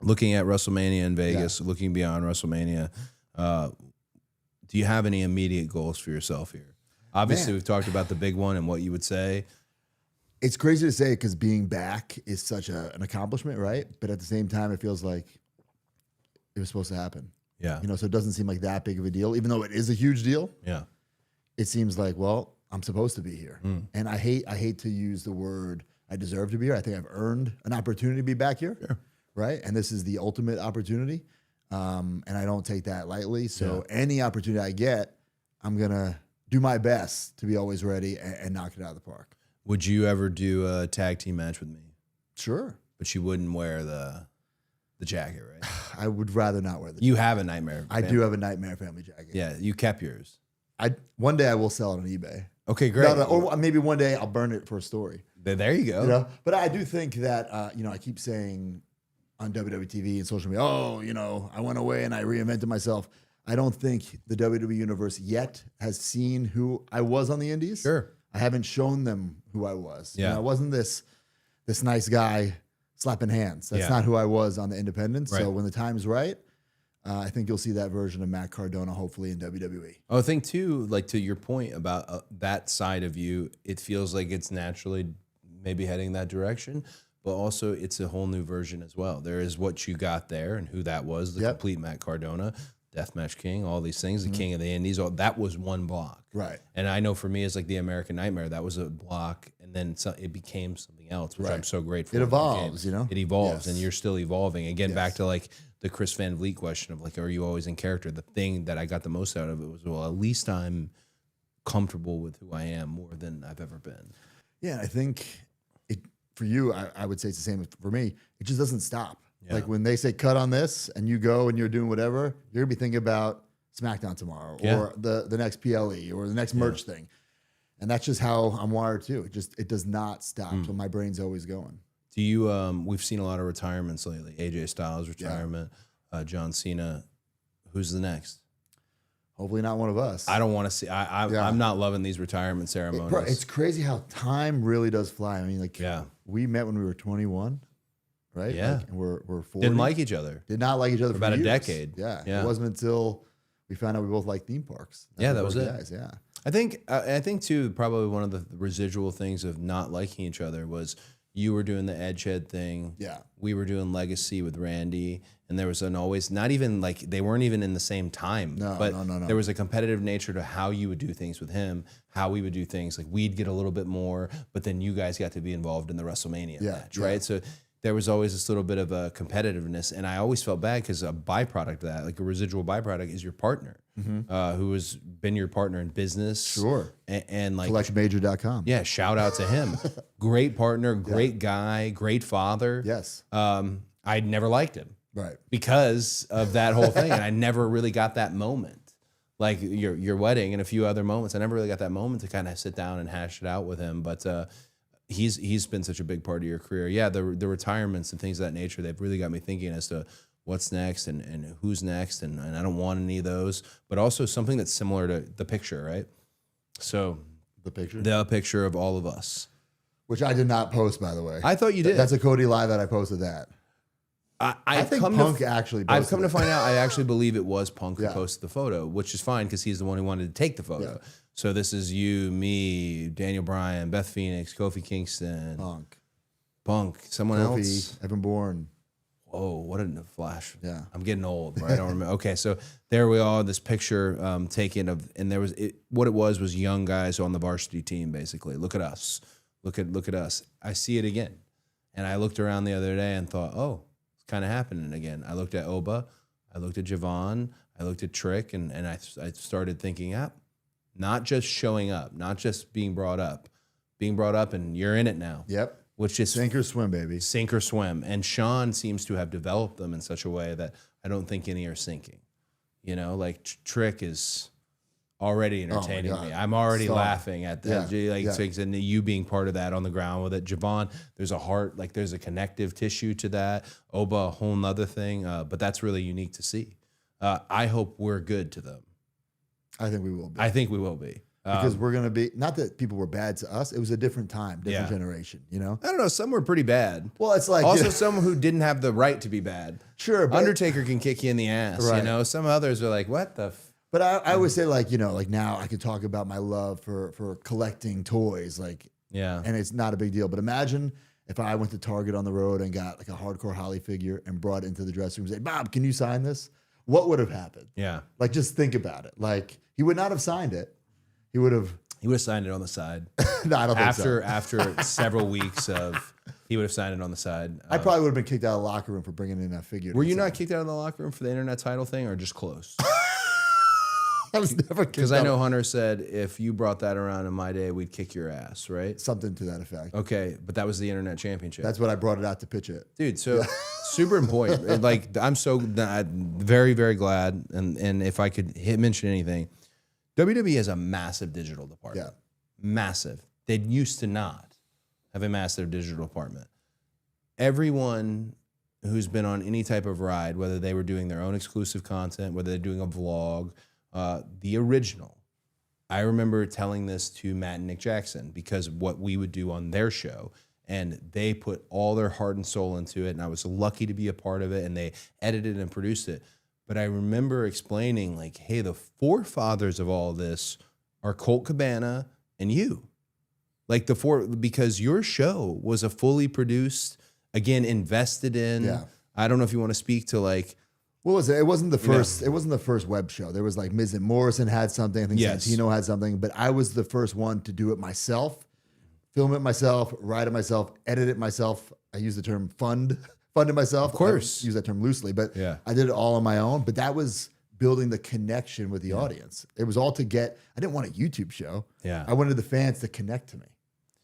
looking at WrestleMania in Vegas, looking beyond WrestleMania, do you have any immediate goals for yourself here? Obviously, we've talked about the big one and what you would say. It's crazy to say because being back is such an accomplishment, right? But at the same time, it feels like it was supposed to happen. Yeah. So it doesn't seem like that big of a deal, even though it is a huge deal. Yeah. It seems like, well, I'm supposed to be here. And I hate to use the word I deserve to be here. I think I've earned an opportunity to be back here. Sure. Right? And this is the ultimate opportunity. And I don't take that lightly. So any opportunity I get, I'm going to do my best to be always ready and knock it out of the park. Would you ever do a tag team match with me? Sure. But you wouldn't wear the jacket, right? I would rather not wear the You have a Nightmare I family. do have a Nightmare family jacket. Yeah, you kept yours. One day I will sell it on eBay. Okay, great. No, or maybe one day I'll burn it for a story. There you go. But I do think that, I keep saying on WWE TV and social media, I went away and I reinvented myself. I don't think the WWE universe yet has seen who I was on the indies. Sure. I haven't shown them who I was. Yeah. I wasn't this nice guy slapping hands. That's not who I was on the independents. Right. So when the time's right, I think you'll see that version of Matt Cardona hopefully in WWE. I think too, like to your point about that side of you, it feels like it's naturally maybe heading that direction, but also it's a whole new version as well. There is what you got there and who that was, the complete Matt Cardona, Deathmatch King, all these things, the King of the Indies, that was one block. Right. And I know for me, it's like the American Nightmare, that was a block, and then it became something else, which I'm so grateful. It evolves, It evolves, Yes. and you're still evolving. Again, back to like the Chris Van Vliet question of like, are you always in character? The thing that I got the most out of it was, well, at least I'm comfortable with who I am more than I've ever been. Yeah, I think for you, I would say it's the same for me. It just doesn't stop. Yeah. Like when they say cut on this and you go and you're doing whatever, you're going to be thinking about SmackDown tomorrow or the next PLE or the next merch thing. And that's just how I'm wired too. It does not stop. So my brain's always going. Do you, we've seen a lot of retirements lately. AJ Styles retirement, John Cena. Who's the next? Hopefully not one of us. I don't want to see. I'm not loving these retirement ceremonies. Bro, it's crazy how time really does fly. I mean, like, we met when we were 21, right? Yeah. Like, and we're 40. Didn't like each other. Did not like each other for about years. a decade. Yeah. Yeah. It wasn't until we found out we both like theme parks. That was it. Guys. Yeah. I think too, probably one of the residual things of not liking each other was you were doing the Edgehead thing. Yeah. We were doing Legacy with Randy. And there was not even like, they weren't even in the same time. No. There was a competitive nature to how you would do things with him, how we would do things. Like we'd get a little bit more, but then you guys got to be involved in the WrestleMania match, right? So there was always this little bit of a competitiveness. And I always felt bad because a byproduct of that, like a residual byproduct, is your partner, who has been your partner in business. Sure. And like collectionmajor.com. Yeah, shout out to him. Great partner, great guy, great father. Yes. I never liked him. Right. Because of that whole thing. And I never really got that moment. Like your wedding and a few other moments. I never really got that moment to kind of sit down and hash it out with him. But he's been such a big part of your career. Yeah, the retirements and things of that nature, they've really got me thinking as to what's next and who's next. And I don't want any of those. But also something that's similar to the picture, right? So The picture of all of us. Which I did not post, by the way. I thought you did. That's a Cody Live that I posted that. I think Punk actually posted I've come to find out, I actually believe it was Punk who Yeah. posted the photo, which is fine because he's the one who wanted to take the photo. Yeah. So this is you, me, Daniel Bryan, Beth Phoenix, Kofi Kingston, Punk, someone else. Evan Bourne. Whoa, what a flash. Yeah. I'm getting old, right? I don't remember. Okay, so there we are, this picture taken of, and there was, what it was young guys on the varsity team, basically. Look at us. Look at us. I see it again. And I looked around the other day and thought, oh, it's kind of happening again. I looked at Oba, I looked at Javon, I looked at Trick, and I started thinking, not just showing up, not just being brought up and you're in it now. Yep. Which is sink or swim, baby. Sink or swim. And Sean seems to have developed them in such a way that I don't think any are sinking. You know, like Trick is already entertaining me. I'm already laughing at that. And you being part of that on the ground with it. Javon, there's a heart, like there's a connective tissue to that. Oba, a whole nother thing. But that's really unique to see. I hope we're good to them. I think we will be. I think we will be. because we're going to be, not that people were bad to us. It was a different time, different generation, you know? I don't know. Some were pretty bad. Well, it's like, Also, some who didn't have the right to be bad. Sure. But, Undertaker can kick you in the ass, Right. you know? Some others are like, what the but I always say, like, you know, like now I could talk about my love for collecting toys, like, yeah. and it's not a big deal. But imagine if I went to Target on the road and got like a hardcore Holly figure and brought it into the dressing room and say, Bob, can you sign this? What would have happened? Yeah. Like, just think about it. Like, he would not have signed it. He would have signed it on the side. No, I don't think so. After several weeks of, he would have signed it on the side. I probably would have been kicked out of the locker room for bringing in that figure. Were you not kicked out of the locker room for the internet title thing, or just close? I was never kicked Because out. I know Hunter said if you brought that around in my day, we'd kick your ass, right? Something to that effect. Okay, but that was the internet championship. That's what I brought it out to pitch it. Dude, so super important. Like, I'm so very, very glad. And if I could mention anything, WWE has a massive digital department. Yeah. Massive. They used to not have a massive digital department. Everyone who's been on any type of ride, whether they were doing their own exclusive content, whether they're doing a vlog, the original. I remember telling this to Matt and Nick Jackson because what we would do on their show, and they put all their heart and soul into it, and I was lucky to be a part of it, and they edited and produced it. But I remember explaining, like, hey, the forefathers of all this are Colt Cabana and you. Like, because your show was a fully produced, again, invested in. Yeah. I don't know if you want to speak to, like, What was it? It wasn't the first. It wasn't the first web show. There was like Miz and Morrison had something. I think Yes. Santino had something. But I was the first one to do it myself, film it myself, write it myself, edit it myself. I use the term funded myself. Of course. I use that term loosely, but Yeah. I did it all on my own. But that was building the connection with the audience. It was all to get. I didn't want a YouTube show. Yeah. I wanted the fans to connect to me.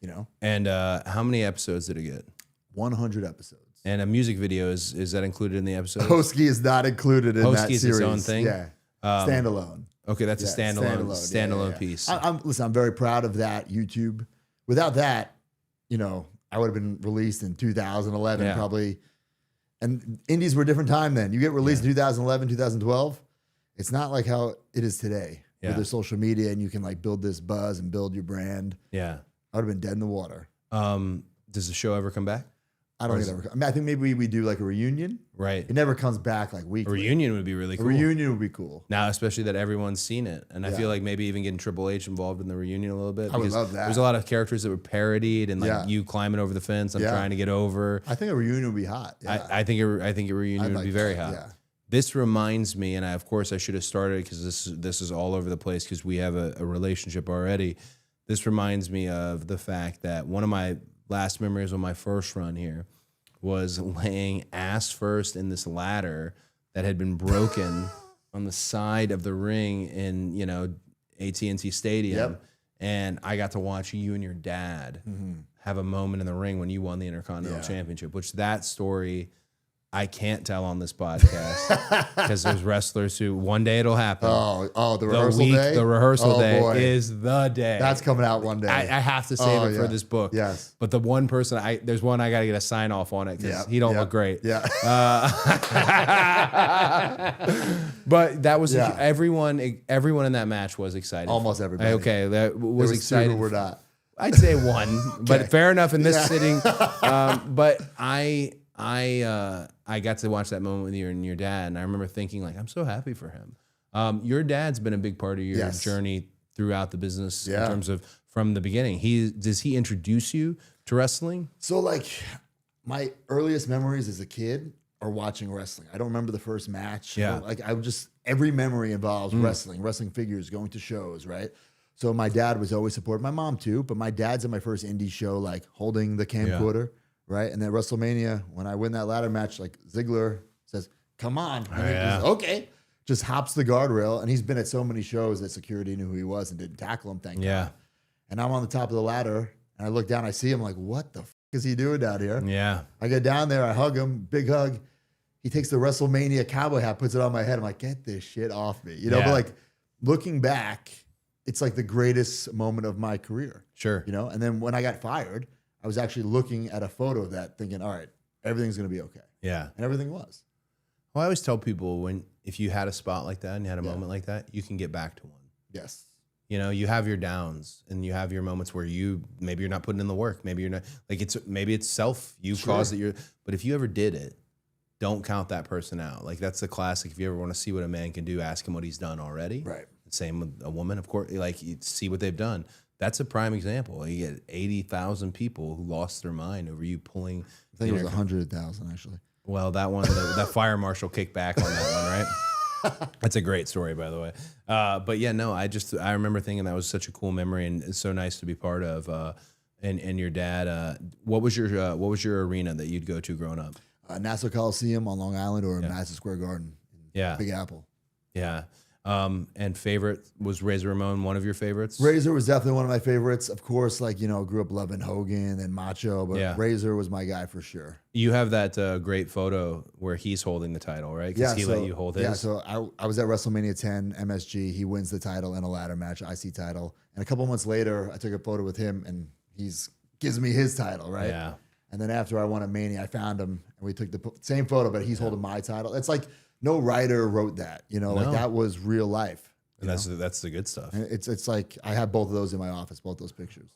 You know, And how many episodes did it get? 100 episodes. And a music video, is that included in the episode? Hosky is not included in that Hosky's series. its own thing? Yeah, standalone. Okay, that's a Yeah, standalone yeah. piece. Listen, I'm very proud of that YouTube. Without that, you know, I would have been released in 2011 Yeah. probably. And indies were a different time then. You get released in 2011, 2012. It's not like how it is today Yeah. with their social media and you can like build this buzz and build your brand. Yeah. I would have been dead in the water. Does the show ever come back? I don't think it ever. I mean, I think maybe we do like a reunion. Right. It never comes back like A weekly. reunion would be really A cool. reunion would be cool. Now, especially that everyone's seen it. And I Yeah. feel like maybe even getting Triple H involved in the reunion a little bit. I would because love that. There's a lot of characters that were parodied and like Yeah. you climbing over the fence, I'm Yeah. trying to get over. I think a reunion would be hot. Yeah. I think a reunion I'd would like be very that, hot. yeah. This reminds me, and of course I should have started because this is all over the place because we have a relationship already. This reminds me of the fact that one of my last memories on my first run here was laying ass first in this ladder that had been broken on the side of the ring in, you know, AT&T Stadium. Yep. And I got to watch you and your dad have a moment in the ring when you won the Intercontinental Yeah. Championship, which that story I can't tell on this podcast because there's wrestlers who one day it'll happen. The rehearsal day? The rehearsal Oh, day boy. is the day. That's coming out one day. I have to save it for yeah. this book. Yes. But the one person there's one I got to get a sign off on it because Yeah, he don't yeah, look great. Yeah. But that was Yeah. everyone in that match was excited. Almost everybody. Okay, that was There excited. two who were not. I'd say one, but fair enough in this Yeah. sitting. But I got to watch that moment with you and your dad, and I remember thinking, like, I'm so happy for him. Your dad's been a big part of your Yes. journey throughout the business in Yeah. terms of from the beginning. Does he introduce you to wrestling? So, like, my earliest memories as a kid are watching wrestling. I don't remember the first match. Yeah. Like, every memory involves wrestling figures, going to shows, right? So my dad was always supporting my mom too, but my dad's at my first indie show, like holding the camcorder, right? And then WrestleMania, when I win that ladder match, like Ziggler says, "Come on," and yeah. he's, okay, just hops the guardrail, and he's been at so many shows that security knew who he was and didn't tackle him. Thank Yeah. God. And I'm on the top of the ladder, and I look down, I see him, like, what the is he doing down here? Yeah. I get down there, I hug him, big hug. He takes the WrestleMania cowboy hat, puts it on my head. I'm like, get this shit off me, you know. Yeah. But like looking back, it's like the greatest moment of my career. Sure. You know, and then when I got fired, I was actually looking at a photo of that thinking, all right, everything's going to be okay. Yeah. And everything was. Well, I always tell people if you had a spot like that and you had a moment like that, you can get back to one. Yes. You know, you have your downs and you have your moments where maybe you're not putting in the work. Maybe you're not maybe it's self. You caused it. But if you ever did it, don't count that person out. Like that's the classic. If you ever want to see what a man can do, ask him what he's done already. Right. Same with a woman, of course. Like you see what they've done. That's a prime example. You get 80,000 people who lost their mind over you pulling. I think it was 100,000 actually. Well, that one, that fire marshal kicked back on that one, right? That's a great story, by the way. But yeah, no, I remember thinking that was such a cool memory and it's so nice to be part of. And your dad, what was your arena that you'd go to growing up? Nassau Coliseum on Long Island or Madison Square Garden. Yeah. Big Apple. Yeah. And favorite, was Razor Ramon one of your favorites? Razor was definitely one of my favorites. Of course, like, you know, grew up loving Hogan and Macho, but Razor was my guy for sure. You have that great photo where he's holding the title, right? Because he let you hold his. Yeah, so I was at WrestleMania 10, MSG. He wins the title in a ladder match, IC title. And a couple months later, I took a photo with him and gives me his title, right? Yeah. And then after I won at Mania, I found him and we took the same photo, but he's holding my title. It's like no writer wrote that, you know, like that was real life. And that's the good stuff. And it's like I have both of those in my office, both those pictures.